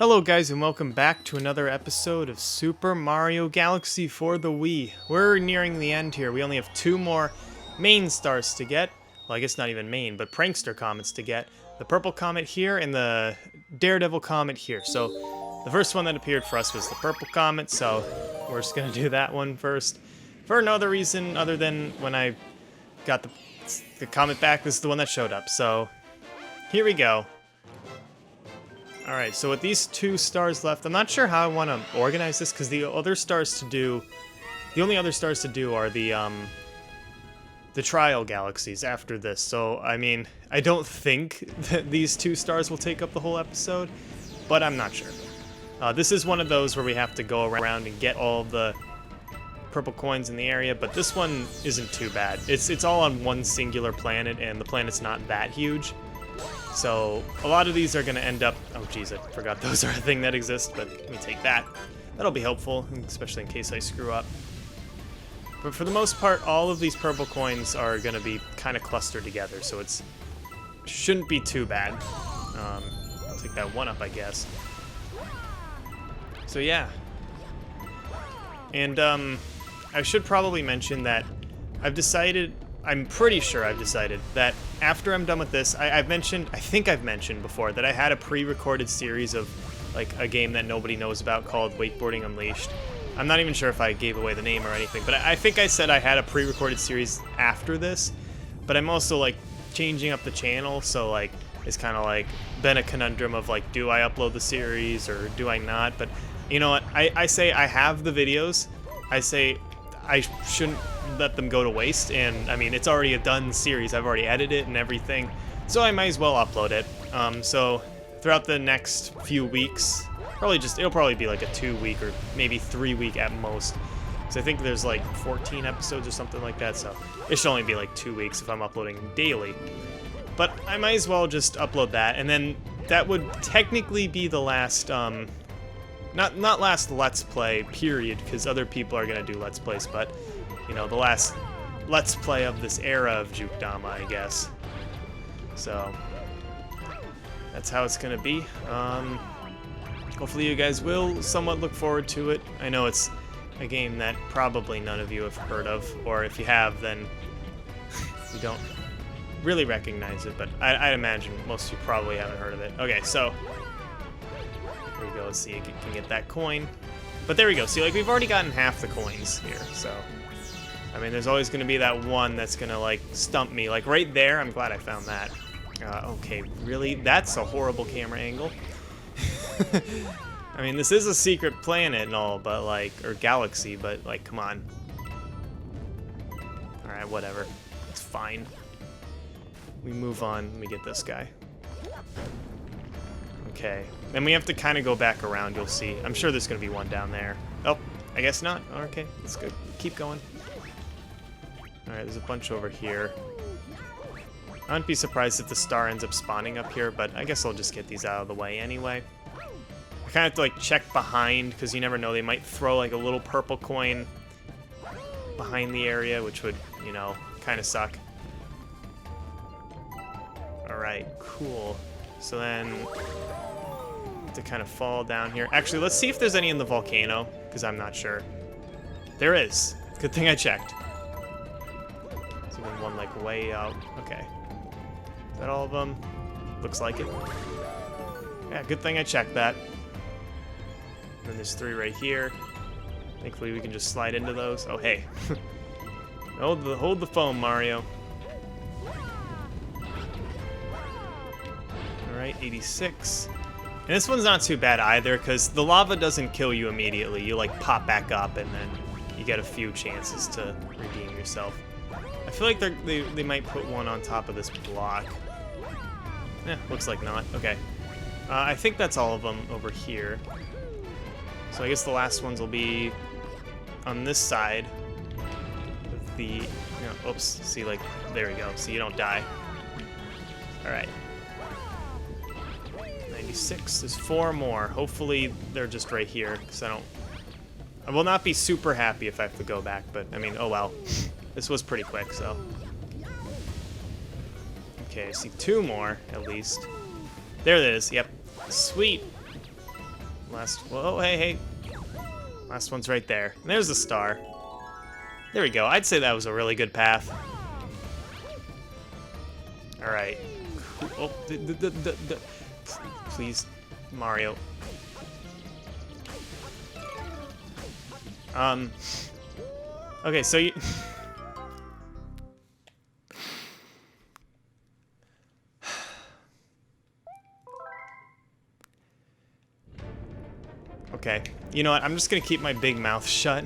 Hello guys and welcome back to another episode of Super Mario Galaxy for the Wii. We're nearing the end here. We only have two more main stars to get. Well, I guess not even main, but prankster comets to get. The purple comet here and the daredevil comet here. So the first one that appeared for us was the purple comet, so we're just gonna do that one first. For no other reason other than when I got the comet back, this is the one that showed up. So here we go. Alright, so with these two stars left, I'm not sure how I want to organize this, because the only other stars to do are the trial galaxies after this. So, I mean, I don't think that these two stars will take up the whole episode, but I'm not sure. This is one of those where we have to go around and get all the purple coins in the area, but this one isn't too bad. It's all on one singular planet, and the planet's not that huge. So, a lot of these are going to end up... Oh, geez, I forgot those are a thing that exist, but let me take that. That'll be helpful, especially in case I screw up. But for the most part, all of these purple coins are going to be kind of clustered together, so it shouldn't be too bad. I'll take that one up, I guess. So, yeah. And, I should probably mention that I'm pretty sure I've decided that after I'm done with this, I think I've mentioned before that I had a pre-recorded series of like a game that nobody knows about called Wakeboarding Unleashed. I'm not even sure if I gave away the name or anything, but I think I said I had a pre-recorded series after this, but I'm also like changing up the channel, so like it's kind of like been a conundrum of like, do I upload the series or do I not? But you know what, I say I have the videos. I say I shouldn't let them go to waste, and I mean, it's already a done series. I've already edited it and everything, so I might as well upload it. So throughout the next few weeks, it'll probably be like a 2-week or maybe 3-week at most, because I think there's like 14 episodes or something like that, so it should only be like 2 weeks if I'm uploading daily. But I might as well just upload that, and then that would technically be the last not last Let's Play, period, because other people are going to do Let's Plays, but, you know, the last Let's Play of this era of Jukedama, I guess. So, that's how it's going to be. Hopefully you guys will somewhat look forward to it. I know it's a game that probably none of you have heard of, or if you have, then you don't really recognize it, but I imagine most of you probably haven't heard of it. Okay, so... There we go, let's see if you can get that coin. But there we go, see, like, we've already gotten half the coins here, so... I mean, there's always going to be that one that's going to, like, stump me. Like, right there, I'm glad I found that. Okay, really? That's a horrible camera angle. I mean, this is a secret planet and all, but, like, or galaxy, but, like, come on. Alright, whatever. It's fine. We move on, let me get this guy. Okay, then we have to kind of go back around, you'll see. I'm sure there's going to be one down there. Oh, I guess not. Okay, let's go. Keep going. Alright, there's a bunch over here. I wouldn't be surprised if the star ends up spawning up here, but I guess I'll just get these out of the way anyway. I kind of have to, like, check behind, because you never know. They might throw, like, a little purple coin behind the area, which would, you know, kind of suck. Alright, cool. So then... to kind of fall down here. Actually, let's see if there's any in the volcano, because I'm not sure. There is. Good thing I checked. There's even one, like, way out. Okay. Is that all of them? Looks like it. Yeah, good thing I checked that. And then there's 3 right here. Thankfully, we can just slide into those. Oh, hey. Hold the phone, Mario. Alright, 86. And this one's not too bad either, because the lava doesn't kill you immediately. You, like, pop back up, and then you get a few chances to redeem yourself. I feel like they might put one on top of this block. Looks like not. Okay. I think that's all of them over here. So I guess the last ones will be on this side of the... You know, oops. See, like, there we go. So you don't die. Alright. 96. There's 4 more. Hopefully they're just right here, because I will not be super happy if I have to go back, but I mean, oh well. This was pretty quick, so. Okay, I see 2 more, at least. There it is, yep. Sweet. Whoa, hey. Last one's right there. And there's the star. There we go. I'd say that was a really good path. All right. Oh, please, Mario. Okay, so you... Okay, you know what? I'm just gonna keep my big mouth shut.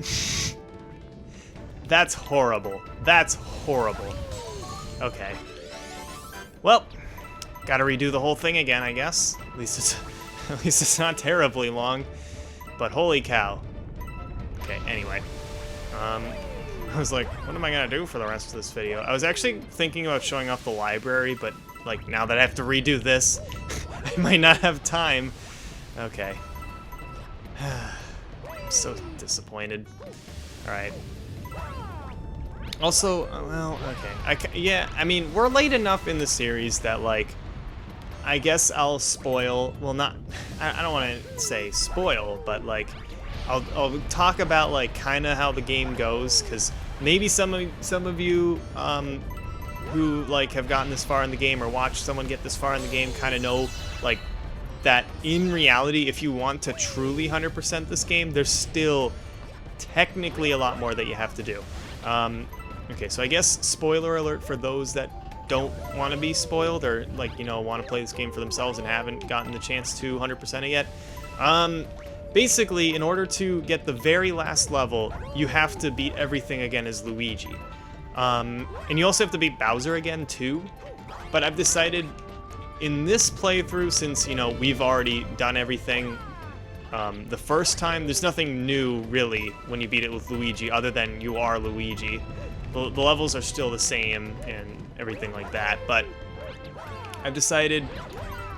That's horrible. That's horrible. Okay. Well, gotta redo the whole thing again, I guess. At least it's not terribly long. But holy cow. Okay, anyway. I was like, what am I gonna do for the rest of this video? I was actually thinking about showing off the library, but like now that I have to redo this, I might not have time. Okay. I'm so disappointed. Alright. Also, well, okay. Yeah, I mean, we're late enough in the series that, like, I guess I'll spoil, well, not, I don't want to say spoil, but, like, I'll talk about, like, kind of how the game goes, because maybe some of you who, like, have gotten this far in the game or watched someone get this far in the game kind of know, like, that in reality, if you want to truly 100% this game, there's still technically a lot more that you have to do. Okay, so I guess spoiler alert for those that don't want to be spoiled or, like, you know, want to play this game for themselves and haven't gotten the chance to 100% it yet. Basically, in order to get the very last level, you have to beat everything again as Luigi. And you also have to beat Bowser again, too. But I've decided in this playthrough, since, you know, we've already done everything the first time, there's nothing new, really, when you beat it with Luigi, other than you are Luigi. The levels are still the same and everything like that, but I've decided,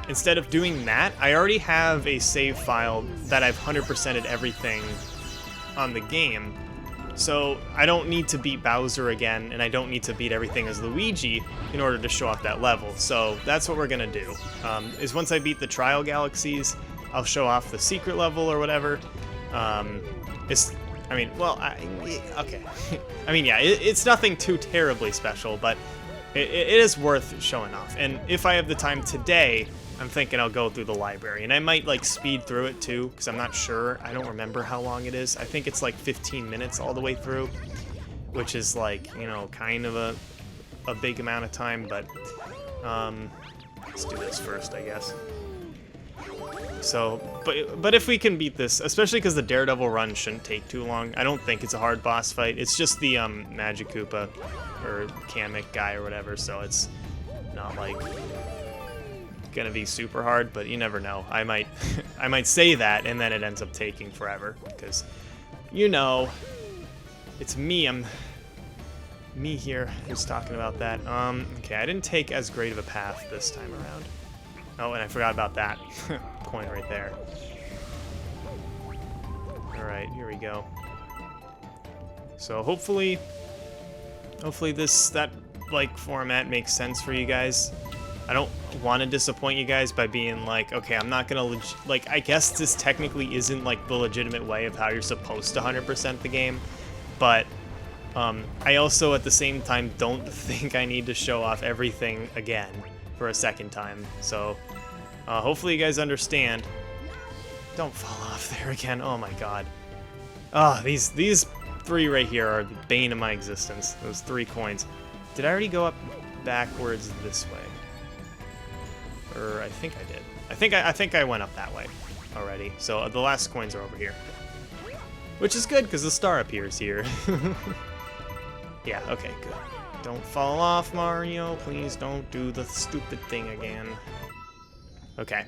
instead of doing that, I already have a save file that I've 100%ed everything on the game. So I don't need to beat Bowser again, and I don't need to beat everything as Luigi in order to show off that level. So that's what we're gonna do, is once I beat the trial galaxies, I'll show off the secret level or whatever. I mean, well, okay. I mean, yeah, it's nothing too terribly special, but it is worth showing off. And if I have the time today, I'm thinking I'll go through the library. And I might, like, speed through it, too, because I'm not sure. I don't remember how long it is. I think it's, like, 15 minutes all the way through, which is, like, you know, kind of a big amount of time. But let's do this first, I guess. So, but if we can beat this, especially because the Daredevil run shouldn't take too long. I don't think it's a hard boss fight. It's just the Magic Koopa or Kamek guy or whatever, so it's not like gonna be super hard, but you never know. I might I might say that and then it ends up taking forever because, you know, it's me. I'm me here who's talking about that. Okay, I didn't take as great of a path this time around. Oh, and I forgot about that coin right there. Alright, here we go. So hopefully that, like, format makes sense for you guys. I don't want to disappoint you guys by being like, okay, I'm not gonna, like, I guess this technically isn't, like, the legitimate way of how you're supposed to 100% the game, but I also, at the same time, don't think I need to show off everything again for a second time, so hopefully you guys understand. Don't fall off there again. Oh my god. Ah, these three right here are the bane of my existence. Those 3 coins. Did I already go up backwards this way? Or I think I did. I think I went up that way already. So the last coins are over here, which is good because the star appears here. Yeah. Okay. Good. Don't fall off, Mario. Please don't do the stupid thing again. Okay.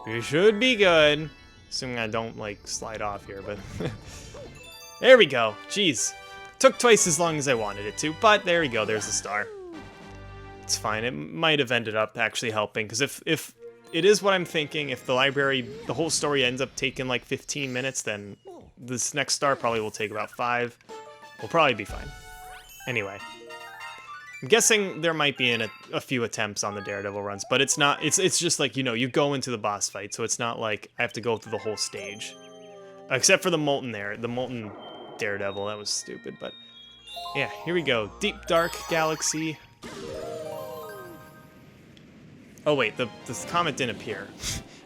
You should be good. Assuming I don't, like, slide off here, but... There we go. Jeez. Took twice as long as I wanted it to, but there we go. There's the star. It's fine. It might have ended up actually helping, because if it is what I'm thinking, if the library, the whole story ends up taking, like, 15 minutes, then this next star probably will take about 5. We'll probably be fine. Anyway. I'm guessing there might be a few attempts on the Daredevil runs, but it's not. It's just like, you know, you go into the boss fight, so it's not like I have to go through the whole stage. Except for the Molten Daredevil. That was stupid, but yeah, here we go. Deep Dark Galaxy. Oh wait, the comet didn't appear.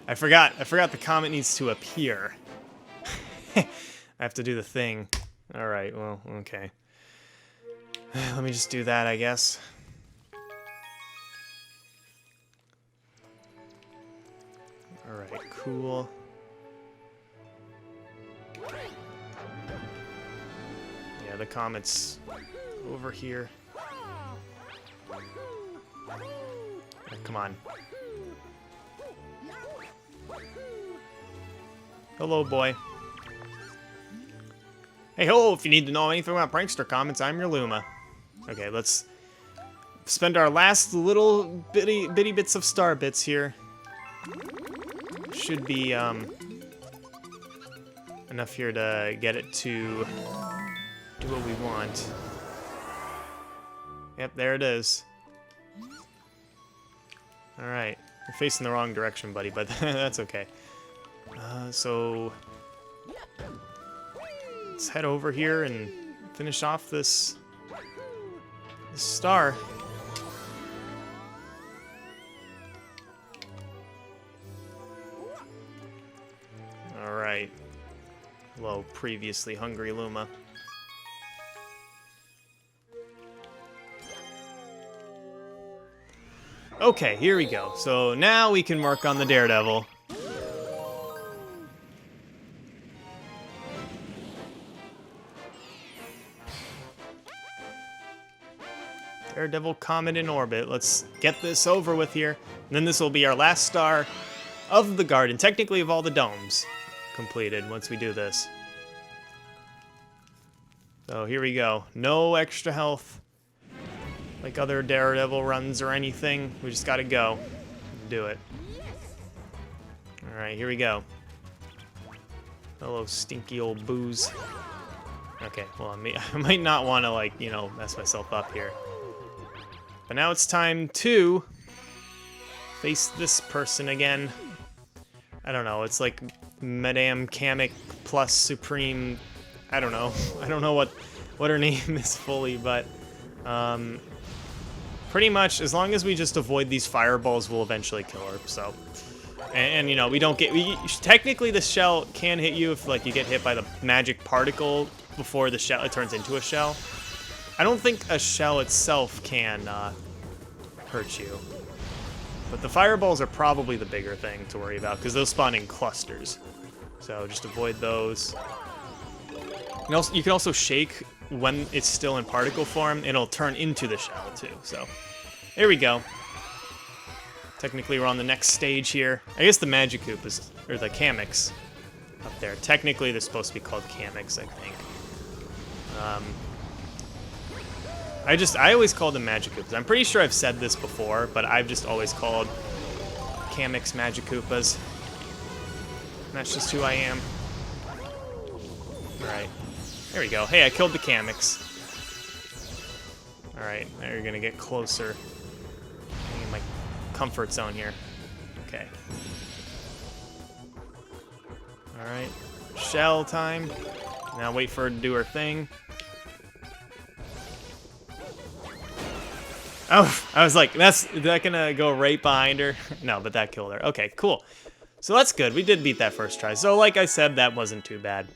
I forgot the comet needs to appear. I have to do the thing. All right, well, okay. Let me just do that, I guess. All right, cool. Yeah, the comet's over here. Come on. Hello, boy. Hey ho, if you need to know anything about prankster comments, I'm your Luma. Okay, let's spend our last little bitty bits of star bits here. Should be enough here to get it to do what we want. Yep, there it is. Alright, you're facing the wrong direction, buddy, but that's okay. So let's head over here and finish off this star. Alright. Hello, previously hungry Luma. Okay, here we go. So now we can work on the Daredevil. Daredevil comet in orbit. Let's get this over with here. And then this will be our last star of the garden. Technically of all the domes completed once we do this. So here we go. No extra health like other Daredevil runs or anything. We just gotta go. Do it. Alright, here we go. Hello, stinky old booze. Okay, well, I might not want to, like, you know, mess myself up here. But now it's time to face this person again. I don't know, it's like Madame Kamek plus Supreme. I don't know. I don't know what her name is fully, but pretty much as long as we just avoid these fireballs, we'll eventually kill her. So, and you know, we don't get. Technically, the shell can hit you if like you get hit by the magic particle before the shell it turns into a shell. I don't think a shell itself can hurt you. But the fireballs are probably the bigger thing to worry about, because those spawn in clusters. So just avoid those. You can also shake when it's still in particle form, and it'll turn into the shell too. So there we go. Technically we're on the next stage here. I guess the Magikarp is, or the Kameks up there. Technically they're supposed to be called Kameks, I think. I always call them Magikarps. I'm pretty sure I've said this before, but I've just always called Kameks Magikarpas. And that's just who I am. Alright. There we go. Hey, I killed the Kameks. Alright, now you're gonna get closer. I'm in my comfort zone here. Okay. Alright. Shell time. Now wait for her to do her thing. Oh, I was like, is that gonna go right behind her? No, but that killed her. Okay, cool. So that's good. We did beat that first try. So like I said, that wasn't too bad.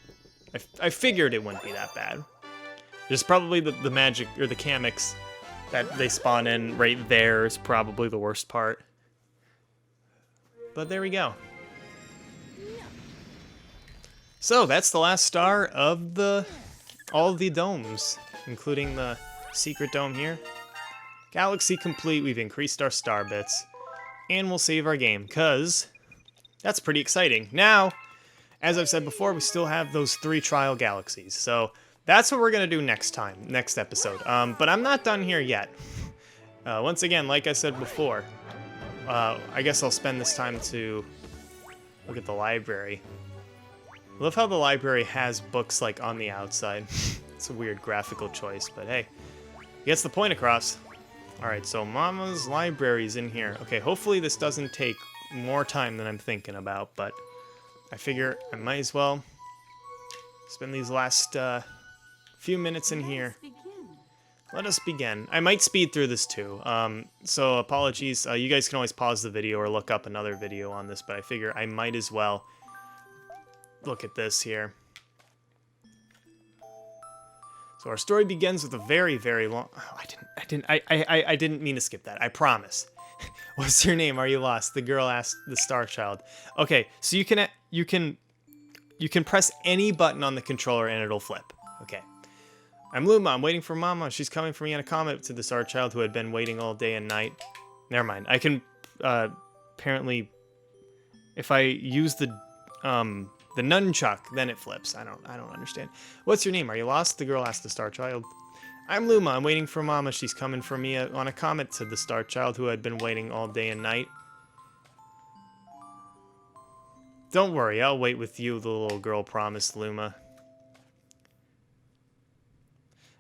I figured it wouldn't be that bad. Just probably the magic, or the Kameks that they spawn in right there is probably the worst part. But there we go. So that's the last star of all of the domes, including the secret dome here. Galaxy complete. We've increased our star bits, and we'll save our game, because that's pretty exciting. Now, as I've said before, we still have those 3 trial galaxies, so that's what we're going to do next episode. But I'm not done here yet. Once again, like I said before, I guess I'll spend this time to look at the library. I love how the library has books, like, on the outside. It's a weird graphical choice, but hey, gets the point across. Alright, so Mama's library's in here. Okay, hopefully this doesn't take more time than I'm thinking about, but I figure I might as well spend these last few minutes in here. Let us begin. I might speed through this too, so apologies. You guys can always pause the video or look up another video on this, but I figure I might as well look at this here. So our story begins with a very, very long... Oh, I didn't mean to skip that. I promise. What's your name? Are you lost? The girl asked the Star Child. Okay, so you can press any button on the controller and it'll flip. Okay. I'm Luma. I'm waiting for Mama. She's coming for me in a comet, to the Star Child, who had been waiting all day and night. Never mind. I can apparently, if I use the nunchuk, then it flips. I don't understand. What's your name? Are you lost? The girl asked the Star Child. I'm Luma. I'm waiting for Mama. She's coming for me on a comet, said the Star Child, who had been waiting all day and night. Don't worry, I'll wait with you, the little girl promised Luma.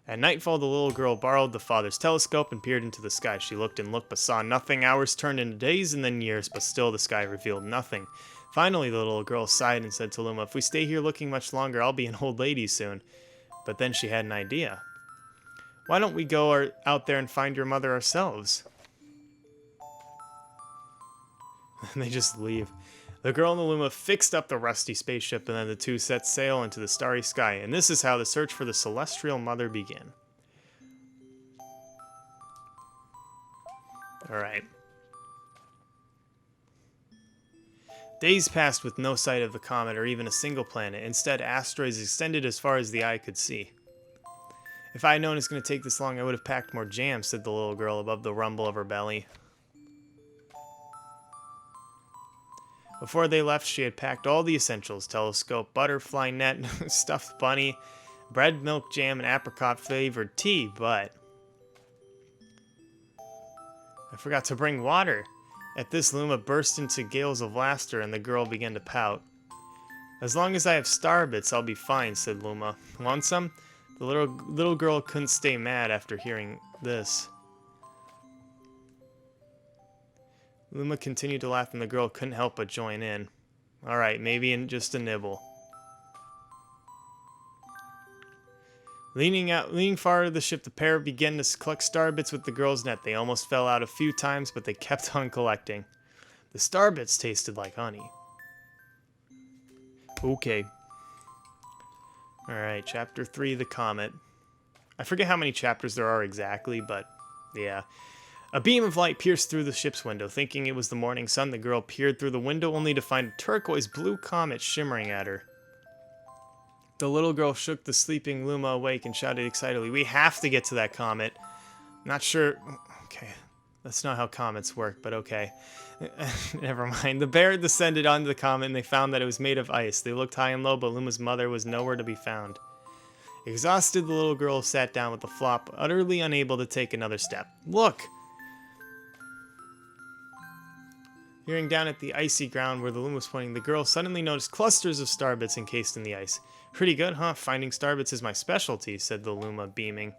At nightfall, the little girl borrowed the father's telescope and peered into the sky. She looked and looked, but saw nothing. Hours turned into days and then years, but still the sky revealed nothing. Finally, the little girl sighed and said to Luma, if we stay here looking much longer, I'll be an old lady soon. But then she had an idea. Why don't we go out there and find your mother ourselves? And they just leave. The girl and the Luma fixed up the rusty spaceship, and then the two set sail into the starry sky. And this is how the search for the celestial mother began. Alright. Days passed with no sight of the comet or even a single planet. Instead, asteroids extended as far as the eye could see. If I had known it's going to take this long, I would have packed more jam, said the little girl above the rumble of her belly. Before they left, she had packed all the essentials: telescope, butterfly net, stuffed bunny, bread, milk, jam, and apricot-flavored tea, but I forgot to bring water. At this, Luma burst into gales of laughter, and the girl began to pout. As long as I have star bits, I'll be fine, said Luma. Want some? The little girl couldn't stay mad after hearing this. Luma continued to laugh, and the girl couldn't help but join in. Alright, maybe in just a nibble. Leaning far of the ship, the pair began to collect star bits with the girl's net. They almost fell out a few times, but they kept on collecting. The star bits tasted like honey. Okay. Alright, chapter 3, the comet. I forget how many chapters there are exactly, but yeah. A beam of light pierced through the ship's window. Thinking it was the morning sun, the girl peered through the window only to find a turquoise blue comet shimmering at her. The little girl shook the sleeping Luma awake and shouted excitedly, we have to get to that comet. Not sure... Okay, that's not how comets work, but okay. Never mind. The bear descended onto the comet and they found that it was made of ice. They looked high and low, but Luma's mother was nowhere to be found. Exhausted, the little girl sat down with a flop, utterly unable to take another step. Look! Peering down at the icy ground where the Luma was pointing, the girl suddenly noticed clusters of starbits encased in the ice. Pretty good, huh? Finding starbits is my specialty, said the Luma, beaming.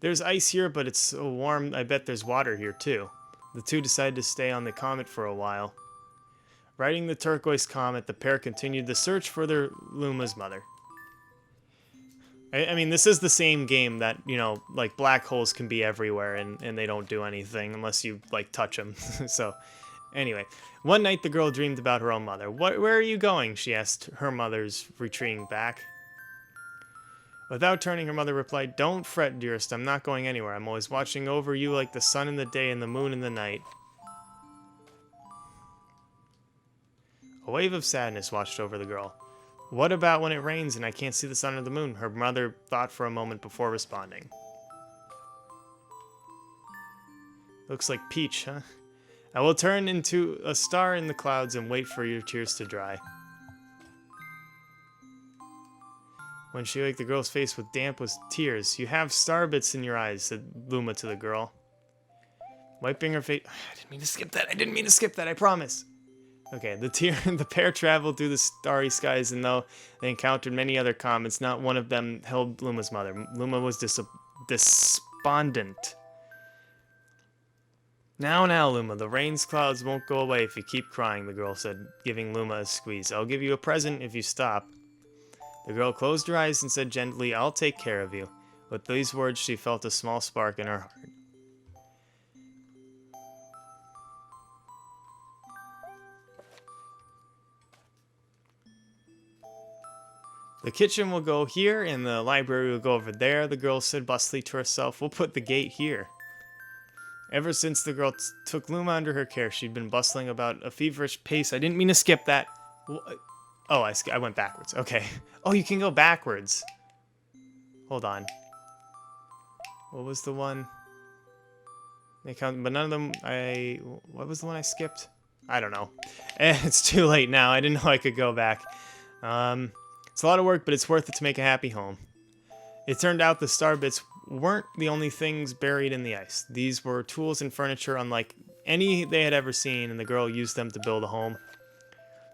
There's ice here, but it's so warm, I bet there's water here, too. The two decided to stay on the comet for a while. Riding the turquoise comet, the pair continued the search for their Luma's mother. I mean, this is the same game that, you know, like, black holes can be everywhere, and they don't do anything unless you, like, touch them. So, anyway. One night, the girl dreamed about her own mother. Where are you going? She asked her mother's retreating back. Without turning, her mother replied, don't fret, dearest, I'm not going anywhere. I'm always watching over you like the sun in the day and the moon in the night. A wave of sadness washed over the girl. What about when it rains and I can't see the sun or the moon? Her mother thought for a moment before responding. Looks like Peach, huh? I will turn into a star in the clouds and wait for your tears to dry. When she waked, the girl's face was damp with tears. You have star bits in your eyes, said Luma to the girl. Wiping her face... I didn't mean to skip that, I promise. Okay, the pair traveled through the starry skies, and though they encountered many other comets, not one of them held Luma's mother. Luma was despondent. Now, Luma, the rain's clouds won't go away if you keep crying, the girl said, giving Luma a squeeze. I'll give you a present if you stop. The girl closed her eyes and said gently, I'll take care of you. With these words, she felt a small spark in her heart. The kitchen will go here, and the library will go over there, the girl said bustily to herself. We'll put the gate here. Ever since the girl took Luma under her care, she'd been bustling about a feverish pace. I didn't mean to skip that. Oh, I went backwards. Okay. Oh, you can go backwards. Hold on. What was the one? They count, but none of them. What was the one I skipped? I don't know. It's too late now. I didn't know I could go back. It's a lot of work, but it's worth it to make a happy home. It turned out the star bits weren't the only things buried in the ice. These were tools and furniture unlike any they had ever seen, and the girl used them to build a home.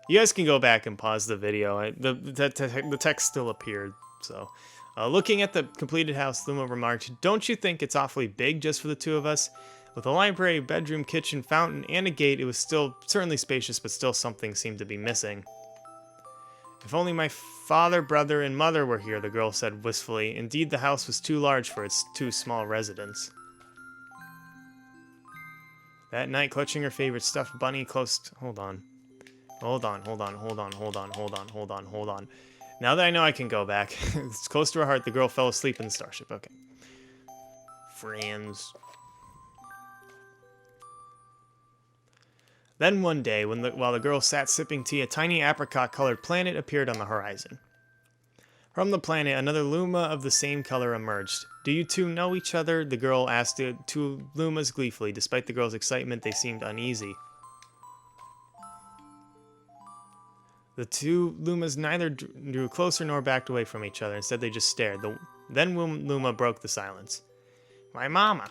You guys can go back and pause the video. The text still appeared, so... looking at the completed house, Luma remarked, don't you think it's awfully big just for the two of us? With a library, bedroom, kitchen, fountain, and a gate, it was still certainly spacious, but still something seemed to be missing. If only my father, brother, and mother were here, the girl said wistfully. Indeed, the house was too large for its two small residents. That night, clutching her favorite stuffed bunny close to... Hold on. Now that I know I can go back, it's close to her heart, the girl fell asleep in the starship. Okay. Friends. Then one day, while the girl sat sipping tea, a tiny apricot-colored planet appeared on the horizon. From the planet, another Luma of the same color emerged. Do you two know each other? The girl asked the two Lumas gleefully. Despite the girl's excitement, they seemed uneasy. The two Lumas neither drew closer nor backed away from each other. Instead, they just stared. Then Luma broke the silence. My mama.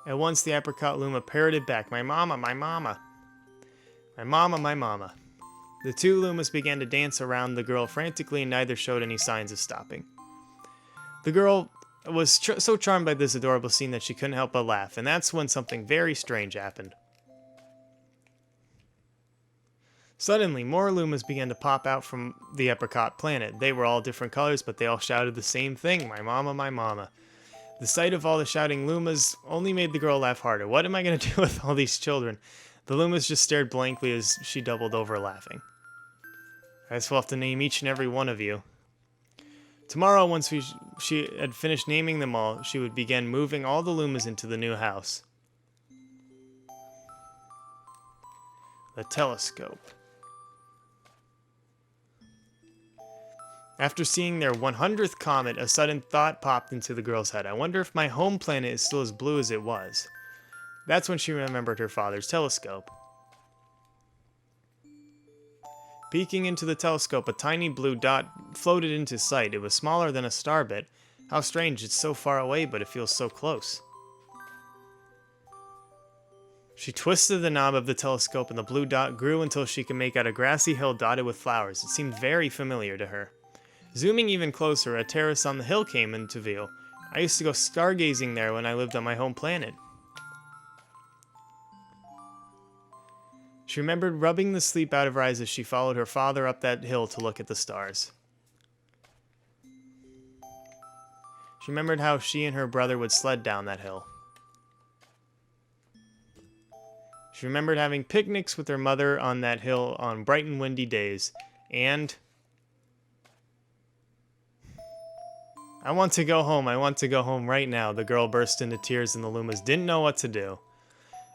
At once, the apricot Luma parroted back. My mama, my mama. My mama, my mama. The two Lumas began to dance around the girl frantically, and neither showed any signs of stopping. The girl was so charmed by this adorable scene that she couldn't help but laugh, and that's when something very strange happened. Suddenly, more Lumas began to pop out from the apricot planet. They were all different colors, but they all shouted the same thing, my mama, my mama. The sight of all the shouting Lumas only made the girl laugh harder. What am I going to do with all these children? The Lumas just stared blankly as she doubled over laughing. I guess we'll have to name each and every one of you. Tomorrow, once she had finished naming them all, she would begin moving all the Lumas into the new house. The telescope. After seeing their 100th comet, a sudden thought popped into the girl's head. I wonder if my home planet is still as blue as it was. That's when she remembered her father's telescope. Peeking into the telescope, a tiny blue dot floated into sight. It was smaller than a starbit. How strange, it's so far away, but it feels so close. She twisted the knob of the telescope, and the blue dot grew until she could make out a grassy hill dotted with flowers. It seemed very familiar to her. Zooming even closer, a terrace on the hill came into view. I used to go stargazing there when I lived on my home planet. She remembered rubbing the sleep out of her eyes as she followed her father up that hill to look at the stars. She remembered how she and her brother would sled down that hill. She remembered having picnics with her mother on that hill on bright and windy days, and... I want to go home. I want to go home right now. The girl burst into tears and the Lumas didn't know what to do.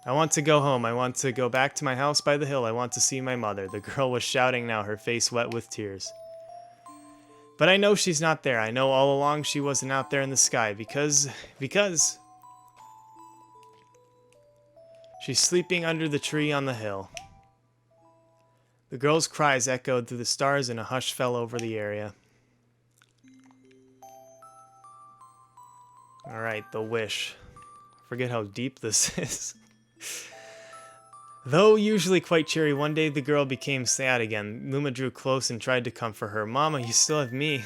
I want to go home. I want to go back to my house by the hill. I want to see my mother. The girl was shouting now, her face wet with tears. But I know she's not there. I know all along she wasn't out there in the sky because she's sleeping under the tree on the hill. The girl's cries echoed through the stars and a hush fell over the area. Alright, the wish. Forget how deep this is. Though usually quite cheery, one day the girl became sad again. Luma drew close and tried to comfort her. Mama, you still have me.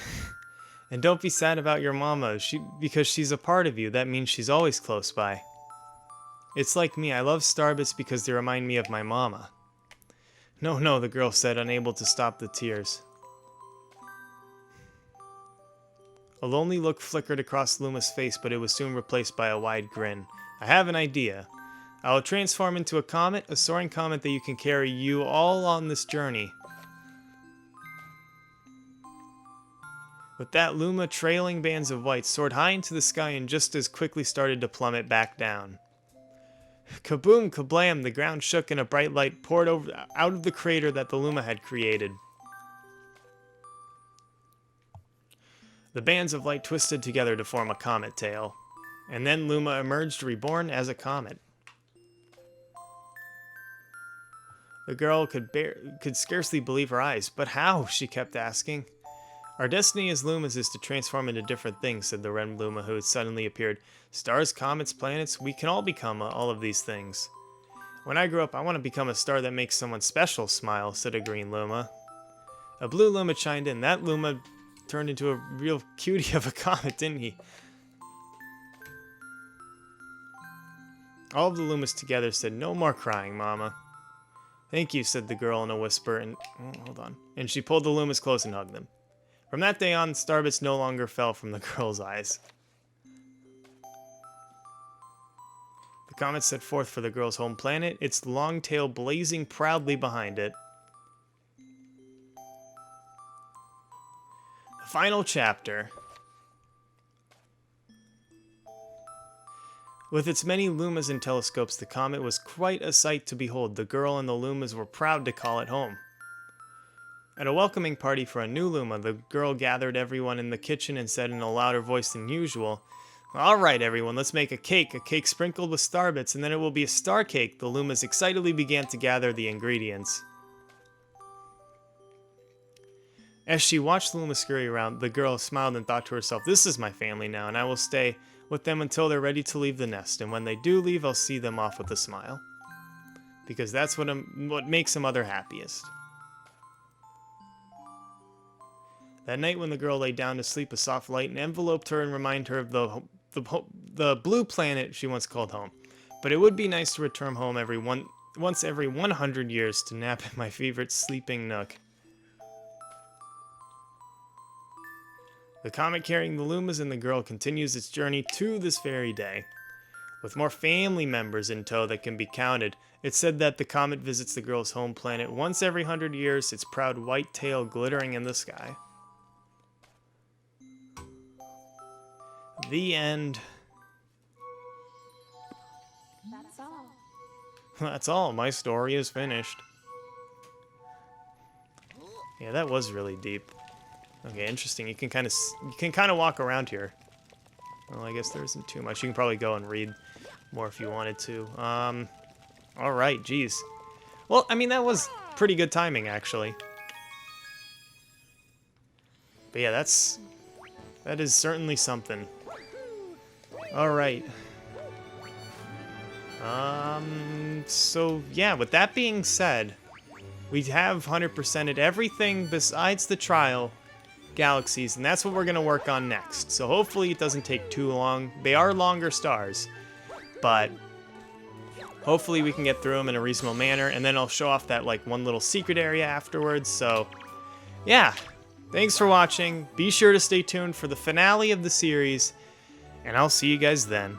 And don't be sad about your mama, because she's a part of you. That means she's always close by. It's like me, I love starbits because they remind me of my mama. No, no, the girl said, unable to stop the tears. A lonely look flickered across Luma's face, but it was soon replaced by a wide grin. I have an idea. I will transform into a comet, a soaring comet that you can carry you all on this journey. With that, Luma, trailing bands of white, soared high into the sky and just as quickly started to plummet back down. Kaboom, kablam, the ground shook and a bright light poured out of the crater that the Luma had created. The bands of light twisted together to form a comet tail, and then Luma emerged reborn as a comet. The girl could scarcely believe her eyes. But how? She kept asking. Our destiny as Lumas is to transform into different things, said the red Luma who had suddenly appeared. Stars, comets, planets, we can all become all of these things. When I grow up, I want to become a star that makes someone special smile, said a green Luma. A blue Luma chimed in. That Luma turned into a real cutie of a comet, didn't he? All of the Lumas together said, no more crying, Mama. Thank you, said the girl in a whisper, and hold on. And she pulled the Lumas close and hugged them. From that day on, starbits no longer fell from the girl's eyes. The comet set forth for the girl's home planet, its long tail blazing proudly behind it. The final chapter. With its many Lumas and telescopes, the comet was quite a sight to behold. The girl and the Lumas were proud to call it home. At a welcoming party for a new Luma, the girl gathered everyone in the kitchen and said in a louder voice than usual, All right, everyone, let's make a cake sprinkled with starbits, and then it will be a star cake. The Lumas excitedly began to gather the ingredients. As she watched the Luma scurry around, the girl smiled and thought to herself, This is my family now, and I will stay with them until they're ready to leave the nest, and when they do leave, I'll see them off with a smile. Because that's what makes a mother happiest. That night when the girl lay down to sleep, a soft light enveloped her and reminded her of the blue planet she once called home. But it would be nice to return home once every 100 years to nap in my favorite sleeping nook. The comet carrying the Lumas and the girl continues its journey to this very day. With more family members in tow that can be counted, it's said that the comet visits the girl's home planet once every 100 years, its proud white tail glittering in the sky. The end. That's all. That's all. My story is finished. Yeah, that was really deep. Okay, interesting. You can kind of walk around here. Well, I guess there isn't too much. You can probably go and read more if you wanted to. All right, geez. Well, I mean, that was pretty good timing, actually. But yeah, that is certainly something. All right. So yeah, with that being said, we have 100%ed everything besides the trial galaxies, and that's what we're going to work on next. So hopefully it doesn't take too long. They are longer stars, but hopefully we can get through them in a reasonable manner, and then I'll show off that like one little secret area afterwards. So yeah, thanks for watching. Be sure to stay tuned for the finale of the series, and I'll see you guys then.